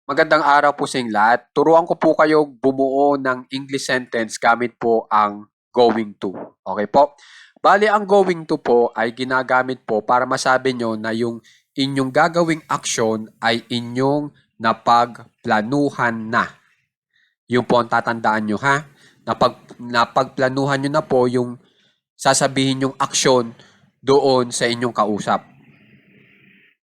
Magandang araw po sa inyong lahat. Turuan ko po kayo bumuo ng English sentence gamit po ang going to. Okay po? Bali, ang going to po ay ginagamit po para masabi nyo na yung inyong gagawing action ay inyong napagplanuhan na. Yung po ang tatandaan nyo ha. Napagplanuhan nyo na po yung sasabihin yung action doon sa inyong kausap.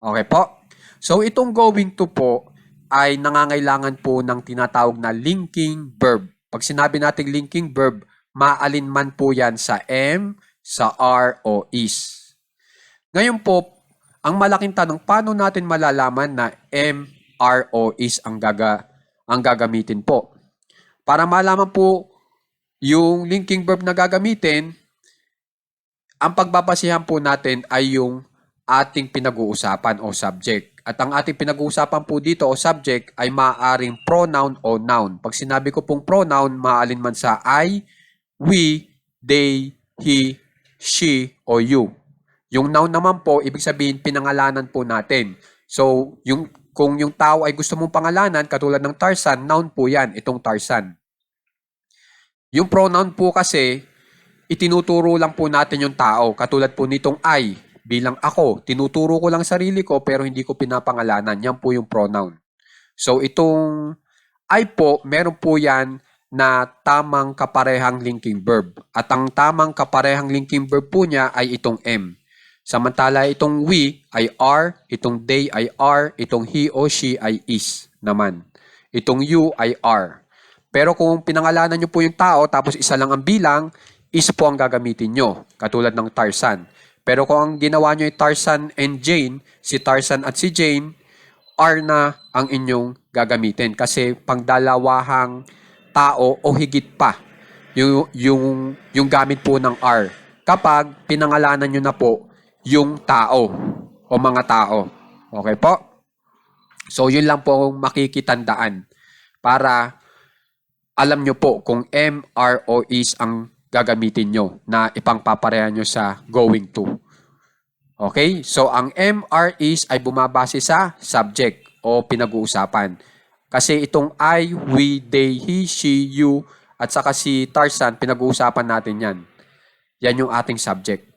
Okay po? So, itong going to po ay nangangailangan po ng tinatawag na linking verb. Pag sinabi nating linking verb, maalinman po yan sa am, sa are, o is. Ngayon po, ang malaking tanong, paano natin malalaman na am, are, o is ang gagamitin po? Para malaman po yung linking verb na gagamitin, ang pagbabasihan po natin ay yung ating pinag-uusapan o subject. At ang ating pinag-uusapan po dito o subject ay maaaring pronoun o noun. Pag sinabi ko pong pronoun, maaalin man sa I, we, they, he, she, o you. Yung noun naman po, ibig sabihin pinangalanan po natin. So, kung yung tao ay gusto mong pangalanan, katulad ng Tarzan, noun po yan, itong Tarzan. Yung pronoun po kasi, itinuturo lang po natin yung tao. Katulad po nitong I, bilang ako. Tinuturo ko lang sarili ko pero hindi ko pinapangalanan. Yan po yung pronoun. So itong I po, meron po yan na tamang kaparehang linking verb. At ang tamang kaparehang linking verb po niya ay itong am. Samantala itong we ay are, itong they ay are, itong he o she ay is naman. Itong you ay are. Pero kung pinangalanan nyo po yung tao tapos isa lang ang bilang, is po ang gagamitin nyo. Katulad ng Tarzan. Pero kung ang ginawa nyo ay Tarzan and Jane, si Tarzan at si Jane, are na ang inyong gagamitin. Kasi pangdalawahang tao o higit pa yung gamit po ng are. Kapag pinangalanan nyo na po yung tao o mga tao. Okay po? So, yun lang po ang makikitandaan para alam nyo po kung am, are, o is ang gagamitin nyo na ipangpaparehan nyo sa going to. Okay? So, ang am, are, is ay bumabase sa subject o pinag-uusapan. Kasi itong I, we, they, he, she, you, at saka si Tarzan, pinag-uusapan natin yan. Yan yung ating subject.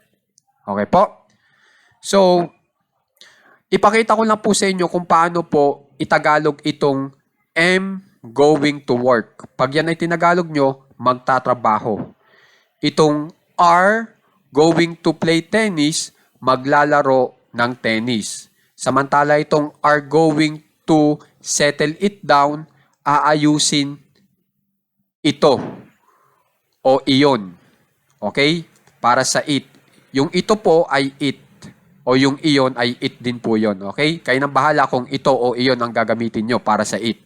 Okay po? So, ipakita ko lang po sa inyo kung paano po itagalog itong am going to work. Pag yan ay tinagalog nyo, magtatrabaho. Itong are going to play tennis, maglalaro ng tennis. Samantala itong are going to settle it down, aayusin ito o iyon. Okay? Para sa it. Yung ito po ay it o yung iyon ay it din po yon. Okay? Kayo nang bahala kung ito o iyon ang gagamitin nyo para sa it.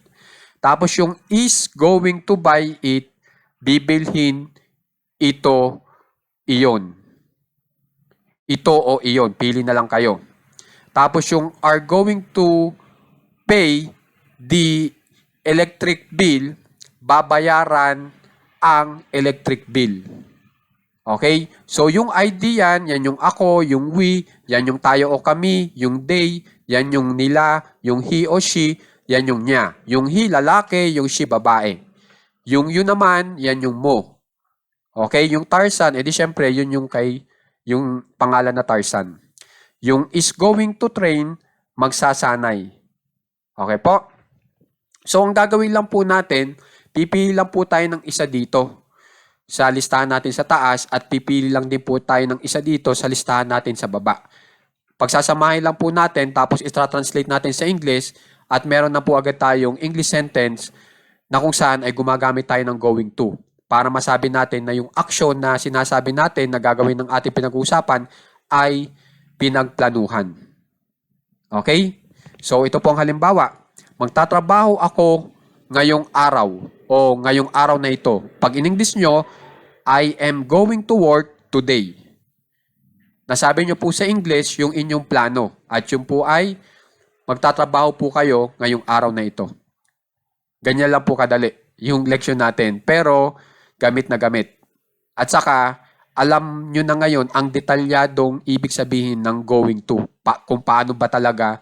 Tapos yung is going to buy it, bibilhin ito, iyon. Ito o iyon, pili na lang kayo. Tapos yung are going to pay the electric bill, babayaran ang electric bill. Okay? So yung ID yan yung ako, yung we, yan yung tayo o kami, yung they, yan yung nila, yung he o she, yan yung niya. Yung he, lalaki, yung she, babae. Yung you naman, yan yung mo. Okay? Yung Tarzan, edi syempre, yun yung pangalan na Tarzan. Yung is going to train, magsasanay. Okay po? So, ang gagawin lang po natin, pipili lang po tayo ng isa dito sa listahan natin sa taas at pipili lang din po tayo ng isa dito sa listahan natin sa baba. Pagsasamahin lang po natin tapos i-translate natin sa English at meron na po agad tayong English sentence na kung saan ay gumagamit tayo ng going to para masabi natin na yung action na sinasabi natin na gagawin ng ating pinag-uusapan ay pinagplanuhan. Okay? So ito po ang halimbawa. Magtatrabaho ako ngayong araw o ngayong araw na ito. Pag in English nyo, I am going to work today. Nasabi nyo po sa English yung inyong plano at yung po ay magtatrabaho po kayo ngayong araw na ito. Ganyan lang po kadali yung leksyon natin pero gamit na gamit. At saka alam nyo na ngayon ang detalyadong ibig sabihin ng going to. Kung paano ba talaga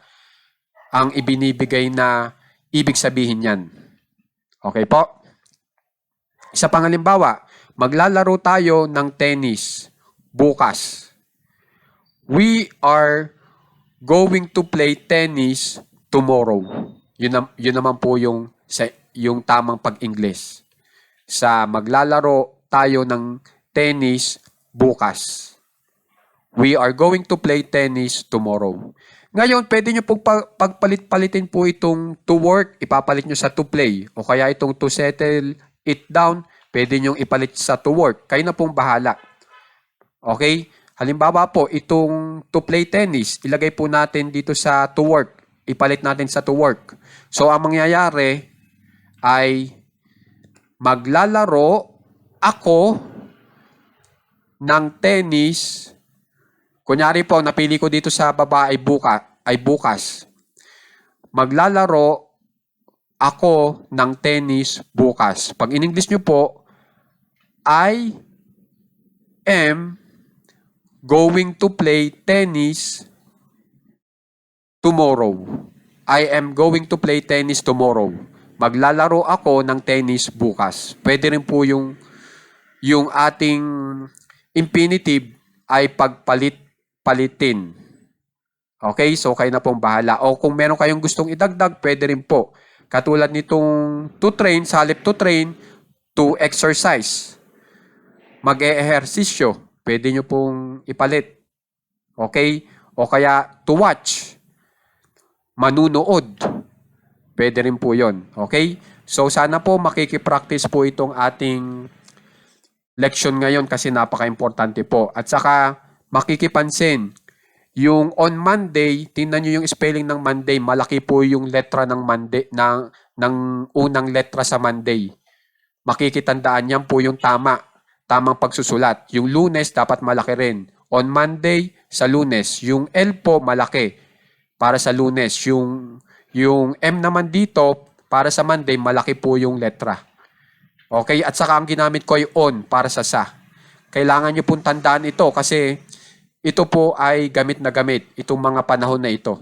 ang ibinibigay na ibig sabihin yan. Okay po? Isa pang halimbawa, maglalaro tayo ng tennis bukas. We are going to play tennis tomorrow. Yun naman po yung tamang pag-Ingles. Sa maglalaro tayo ng tennis bukas. We are going to play tennis tomorrow. Ngayon, pwede nyo pong pagpalit-palitin po itong to work, ipapalit nyo sa to play. O kaya itong to settle it down, pwede nyo ipalit sa to work. Kayo na pong bahala. Okay? Halimbawa po, itong to play tennis, ilagay po natin dito sa to work. Ipalit natin sa to work. So, ang mangyayari ay maglalaro ako ng tennis. Kunyari po, napili ko dito sa baba ay bukas. Maglalaro ako ng tennis bukas. Pag in English nyo po, I am going to play tennis tomorrow. I am going to play tennis tomorrow. Maglalaro ako ng tennis bukas. Pwede rin po yung ating infinitive ay palitin. Okay? So, kayo na pong bahala. O kung meron kayong gustong idagdag, pwede rin po. Katulad nitong to train, sa halip to train, to exercise. Mag-eehersisyo. Pwede nyo pong ipalit. Okay? O kaya to watch. Manunood. Pwede rin po yon. Okay? So, sana po makikipractice po itong ating leksyon ngayon kasi napaka-importante po. At saka, makikipansin, yung on Monday, tingnan nyo yung spelling ng Monday, malaki po yung letra ng Monday, ng unang letra sa Monday. Makikitandaan yan po yung tamang pagsusulat. Yung Lunes, dapat malaki rin. On Monday, sa Lunes. Yung L po, malaki para sa Lunes. Yung M naman dito, para sa Monday, malaki po yung letra. Okay? At saka ang ginamit ko ay on para sa sa. Kailangan nyo pong tandaan ito kasi ito po ay gamit na gamit itong mga panahon na ito.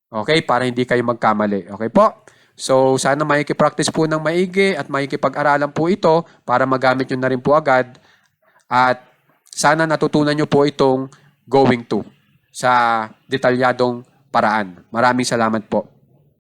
Okay? Para hindi kayo magkamali. Okay po? So, sana makikipractice po ng maigi at makikipag-aralan po ito para magamit nyo na rin po agad. At sana natutunan nyo po itong going to sa detalyadong paraan. Maraming salamat po.